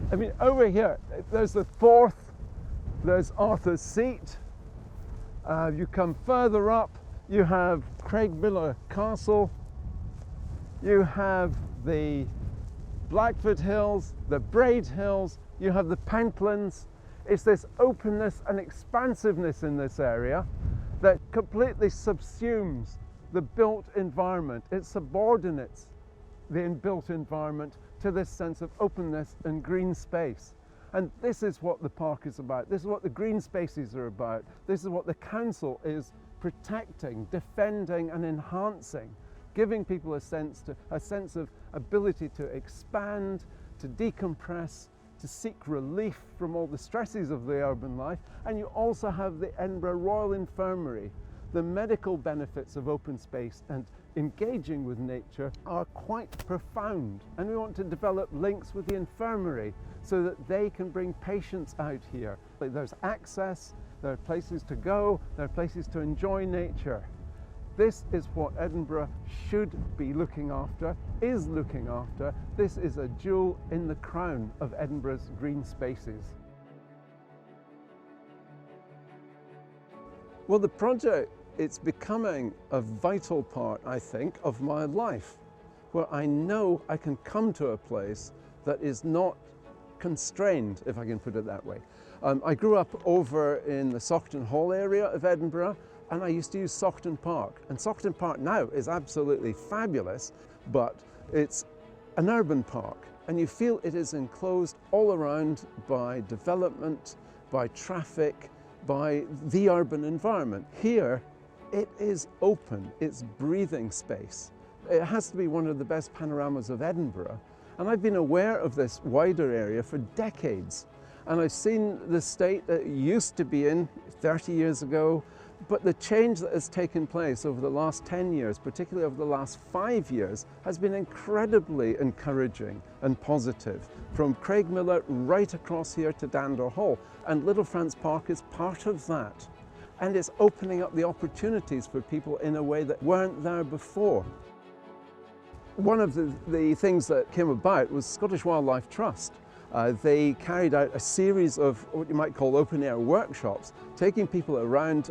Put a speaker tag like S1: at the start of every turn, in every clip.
S1: I mean, over here, there's the Forth, there's Arthur's Seat. You come further up, you have Craigmillar Castle, you have the Blackford Hills, the Braid Hills, you have the Pentlands. It's this openness and expansiveness in this area that completely subsumes the built environment. It subordinates the inbuilt environment to this sense of openness and green space. And this is what the park is about. This is what the green spaces are about. This is what the council is protecting, defending and enhancing, giving people a sense of ability to expand, to decompress, to seek relief from all the stresses of the urban life. And you also have the Edinburgh Royal Infirmary. The medical benefits of open space and engaging with nature are quite profound, and we want to develop links with the infirmary so that they can bring patients out here. There's access, there are places to go, there are places to enjoy nature. This is what Edinburgh should be looking after, is looking after. This is a jewel in the crown of Edinburgh's green spaces. Well, the project, it's becoming a vital part, I think, of my life, where I know I can come to a place that is not constrained, if I can put it that way. I grew up over in the Saughton Hall area of Edinburgh, and I used to use Saughton Park. And Saughton Park now is absolutely fabulous, but it's an urban park, and you feel it is enclosed all around by development, by traffic, by the urban environment. Here, it is open, it's breathing space. It has to be one of the best panoramas of Edinburgh. And I've been aware of this wider area for decades. And I've seen the state that it used to be in 30 years ago, but the change that has taken place over the last 10 years, particularly over the last 5 years, has been incredibly encouraging and positive. From Craigmillar right across here to Dandor Hall, and Little France Park is part of that. And it's opening up the opportunities for people in a way that weren't there before. One of the things that came about was Scottish Wildlife Trust. They carried out a series of what you might call open-air workshops, taking people around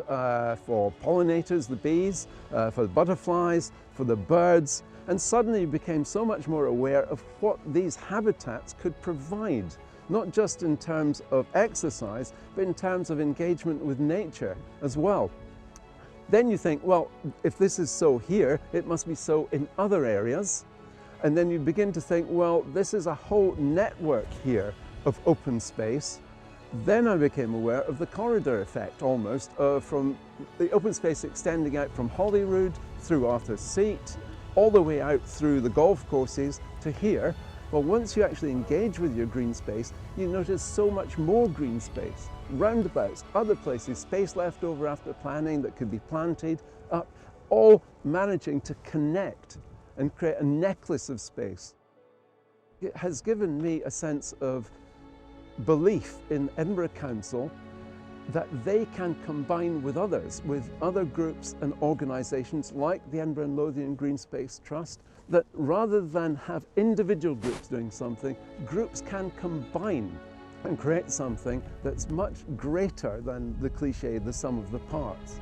S1: for pollinators, the bees, for the butterflies, for the birds, and suddenly you became so much more aware of what these habitats could provide, not just in terms of exercise, but in terms of engagement with nature as well. Then you think, well, if this is so here, it must be so in other areas. And then you begin to think, well, this is a whole network here of open space. Then I became aware of the corridor effect almost, from the open space extending out from Holyrood through Arthur's Seat, all the way out through the golf courses to here. Well, once you actually engage with your green space, you notice so much more green space. Roundabouts, other places, space left over after planning that could be planted up, all managing to connect and create a necklace of space. It has given me a sense of belief in Edinburgh Council that they can combine with others, with other groups and organisations like the Edinburgh and Lothian Green Space Trust, that rather than have individual groups doing something, groups can combine and create something that's much greater than the cliche, the sum of the parts.